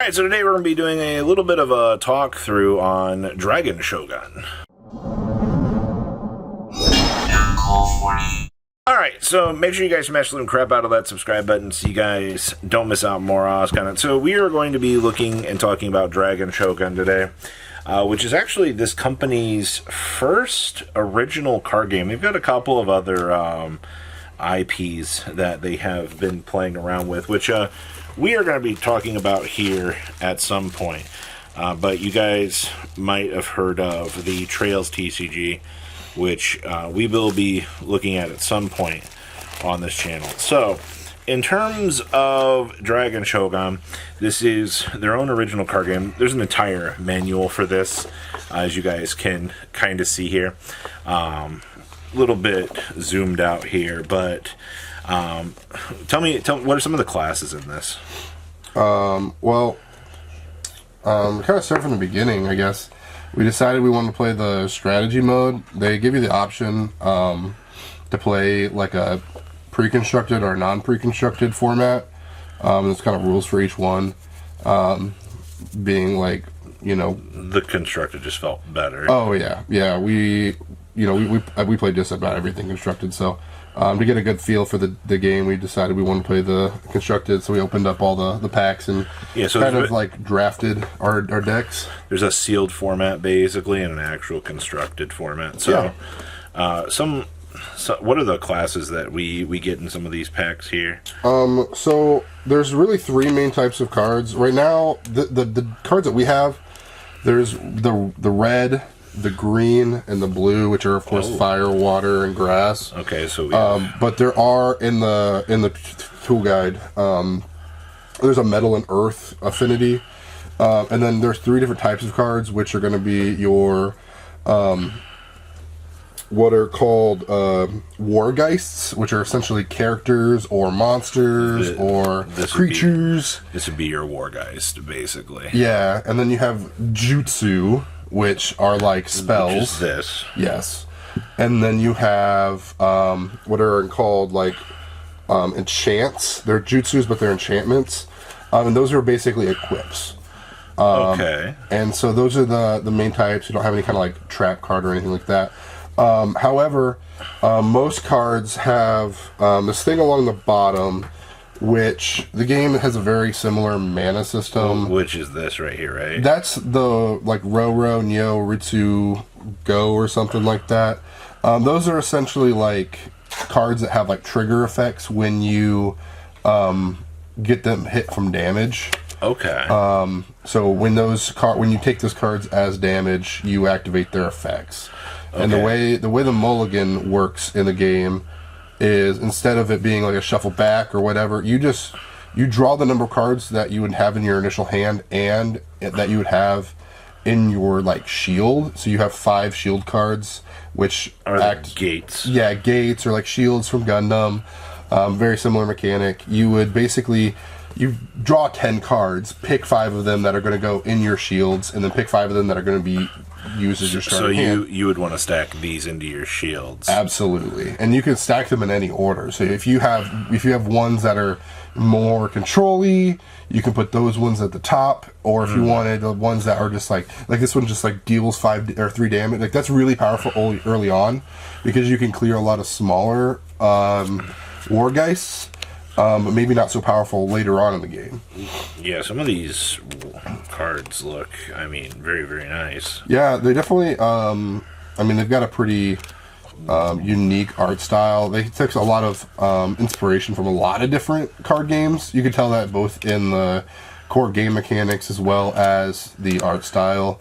Alright, so today we're going to be doing a little bit of a talk through on Dragon Shogun. Alright, so make sure you guys smash the little crap out of that subscribe button so you guys don't miss out more Oz content. So we are going to be looking and talking about Dragon Shogun today, which is actually this company's first original card game. They've got a couple of other IPs that they have been playing around with, which we are going to be talking about here at some point. But you guys might have heard of the Trails TCG, which we will be looking at some point on this channel. So, in terms of Dragon Shogun, this is their own original card game. There's an entire manual for this, as you guys can kind of see here. Little bit zoomed out here, but tell me, what are some of the classes in this? Kind of start from the beginning, I guess. We decided we wanted to play the strategy mode. They give you the option to play like a pre-constructed or non-pre-constructed format. There's kind of rules for each one, being like, you know, the constructed just felt better. Oh yeah. We played just about everything constructed, so to get a good feel for the game, we decided we wanted to play the constructed, so we opened up all the packs and kind of like drafted our decks. There's a sealed format basically and an actual constructed format. So, what are the classes that we get in some of these packs here? So there's really three main types of cards right now. The cards that we have, there's the red, the green, and the blue, which are of course fire, water, and grass. Okay, so but there are in the tool guide, there's a metal and earth affinity, and then there's three different types of cards, which are going to be your what are called wargeists, which are essentially characters or monsters or creatures. This would be your wargeist, basically. Yeah, and then you have jutsu, which are like spells. Which is this. Yes. And then you have what are called like enchants. They're jutsus, but they're enchantments. And those are basically equips. Okay. And so those are the main types. You don't have any kind of like trap card or anything like that. However, most cards have this thing along the bottom, which the game has a very similar mana system. Which is this right here, right? That's the like Roro, Nyo, Ritsu, Go, or something like that. Those are essentially like cards that have like trigger effects when you get them hit from damage. Okay. So when you take those cards as damage, you activate their effects. Okay. And the way the mulligan works in the game is, instead of it being like a shuffle back or whatever, you draw the number of cards that you would have in your initial hand and that you would have in your like shield. So you have 5 shield cards, which act gates. Yeah, gates, or like shields from Gundam. Very similar mechanic. You would basically draw 10 cards, pick 5 of them that are going to go in your shields, and then pick 5 of them that are going to be used as your starting hand. So you would want to stack these into your shields. Absolutely. And you can stack them in any order. So if you have ones that are more control-y, you can put those ones at the top, or if you wanted the ones that are just like this one just like deals 5 or 3 damage, like that's really powerful early on, because you can clear a lot of smaller wargeists. But maybe not so powerful later on in the game. Yeah, some of these cards look, very, very nice. Yeah, they definitely, they've got a pretty unique art style. They took a lot of inspiration from a lot of different card games. You could tell that both in the core game mechanics as well as the art style.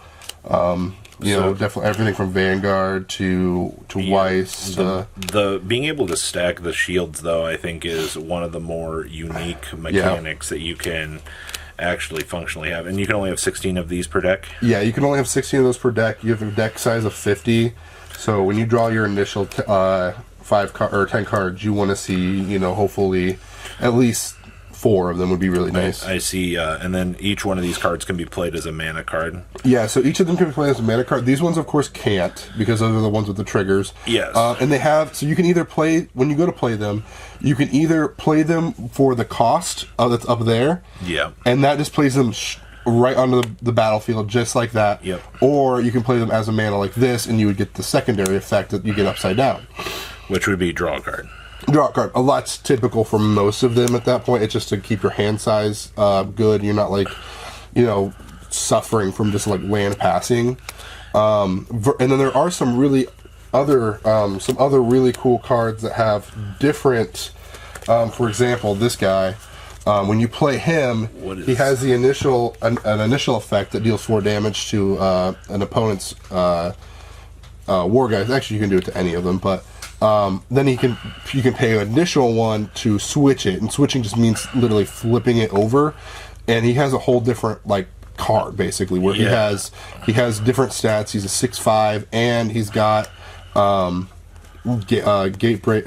Definitely everything from Vanguard to Weiss. The being able to stack the shields, though, I think is one of the more unique mechanics that you can actually functionally have. And you can only have 16 of these per deck? Yeah, you can only have 16 of those per deck. You have a deck size of 50. So when you draw your initial 10 cards, you want to see, hopefully at least 4 of them would be really nice. I see, and then each one of these cards can be played as a mana card. Yeah, so each of them can be played as a mana card. These ones, of course, can't, because those are the ones with the triggers. Yes. And they have, so you can either play, when you go to play them, you can either play them for the cost that's up there. Yeah. And that just plays them right onto the battlefield, just like that. Yep. Or you can play them as a mana like this, and you would get the secondary effect that you get upside down. Which would be draw a card. Draw a card. A lot's typical for most of them at that point. It's just to keep your hand size good. You're not like, suffering from just like land passing. And then there are some other really cool cards that have different. For example, this guy. When you play him, he has the initial effect that deals 4 damage to an opponent's war guys. Actually, you can do it to any of them, but then you can pay an initial one to switch it, and switching just means literally flipping it over. And he has a whole different card basically where he has different stats. He's a 6/5, and he's got gate break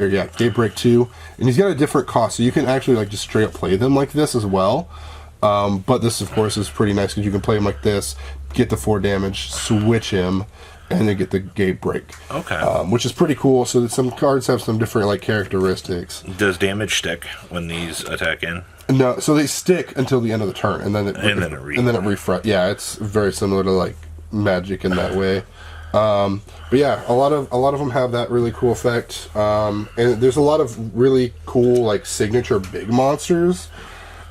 2, and he's got a different cost, so you can actually just straight up play them like this as well. But this of course is pretty nice because you can play him like this, get the 4 damage, switch him, and then get the gate break. Okay. Which is pretty cool. So that some cards have some different characteristics. Does damage stick when these attack in? No, so they stick until the end of the turn, and then it refresh. Yeah, it's very similar to Magic in that way. But yeah, a lot of them have that really cool effect, and there's a lot of really cool signature big monsters.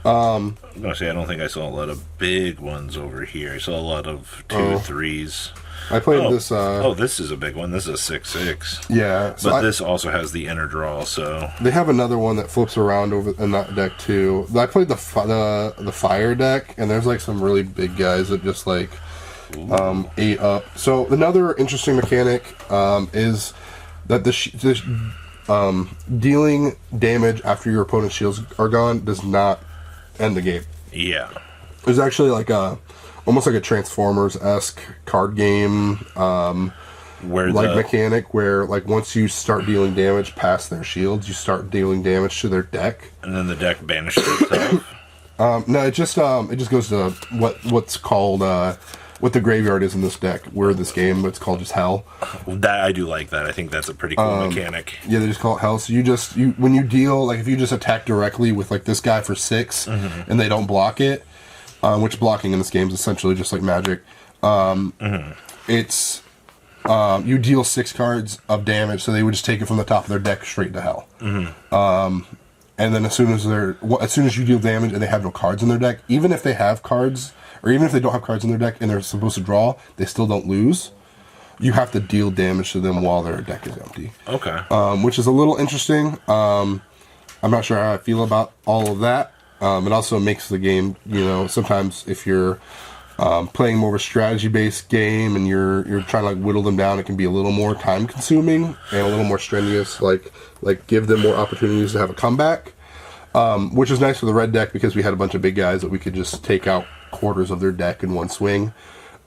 I'm gonna say I don't think I saw a lot of big ones over here. I saw a lot of 2/3s. I played this. This is a big one. This is a 6/6. Yeah, but this also has the inner draw. So they have another one that flips around over in that deck too. I played the fire deck, and there's some really big guys that just 8 up. So another interesting mechanic is that dealing damage after your opponent's shields are gone does not end the game. Yeah, there's actually almost like a Transformers-esque card game where mechanic where once you start dealing damage past their shields, you start dealing damage to their deck, and then the deck banishes itself. No, it just goes to what's called what the graveyard is in this deck. Where this game, it's called just Hell. That I do like that. I think that's a pretty cool mechanic. Yeah, they just call it Hell. So when you deal, if you just attack directly with this guy for 6, and they don't block it, which blocking in this game is essentially just like Magic. It's you deal 6 cards of damage, so they would just take it from the top of their deck straight to Hell. And then as soon as you deal damage and they have no cards in their deck, even if they have cards, or even if they don't have cards in their deck and they're supposed to draw, they still don't lose. You have to deal damage to them while their deck is empty. Okay. Which is a little interesting. I'm not sure how I feel about all of that. It also makes the game, sometimes if you're playing more of a strategy-based game and you're trying to whittle them down, it can be a little more time-consuming and a little more strenuous. Give them more opportunities to have a comeback, which is nice for the red deck because we had a bunch of big guys that we could just take out quarters of their deck in one swing.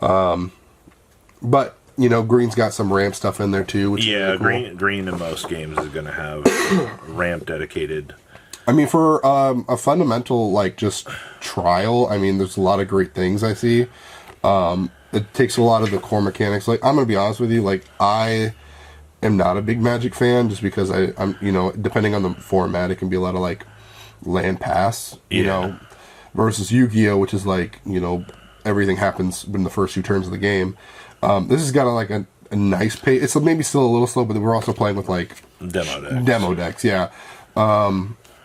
But green's got some ramp stuff in there too. Which is really cool. Green in most games is going to have ramp dedicated. I mean, for a fundamental just trial, there's a lot of great things I see. It takes a lot of the core mechanics. I'm gonna be honest with you, I am not a big Magic fan just because I'm depending on the format, it can be a lot of land pass, versus Yu-Gi-Oh, which is everything happens in the first 2 turns of the game. This has got a nice pace. It's maybe still a little slow, but we're also playing with demo decks, yeah.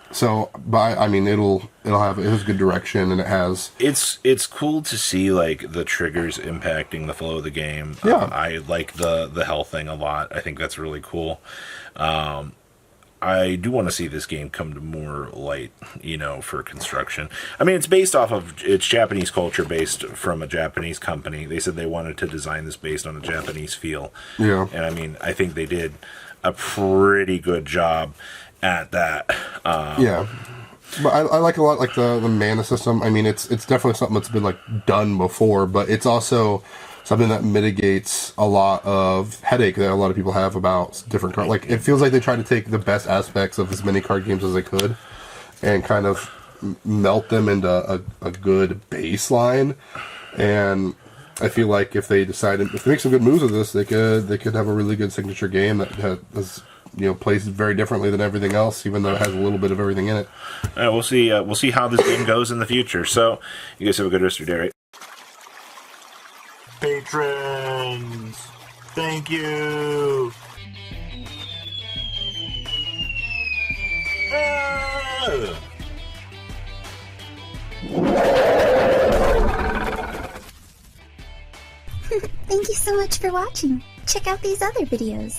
So, but it has good direction, and it has. It's cool to see the triggers impacting the flow of the game. Yeah, I like the Hell thing a lot. I think that's really cool. I do want to see this game come to more light, for construction. It's based off of it's Japanese culture, based from a Japanese company. They said they wanted to design this based on a Japanese feel. Yeah, and I think they did a pretty good job at that. Yeah, but I like a lot the mana system. It's definitely something that's been done before, but it's also something that mitigates a lot of headache that a lot of people have about different cards. It feels like they tried to take the best aspects of as many card games as they could and kind of melt them into a good baseline. And I feel like if they make some good moves with this, they could have a really good signature game that has plays very differently than everything else, even though it has a little bit of everything in it. We'll see. We'll see how this game goes in the future. So, you guys have a good rest of your day, right? Patrons! Thank you! Ah! Thank you so much for watching. Check out these other videos.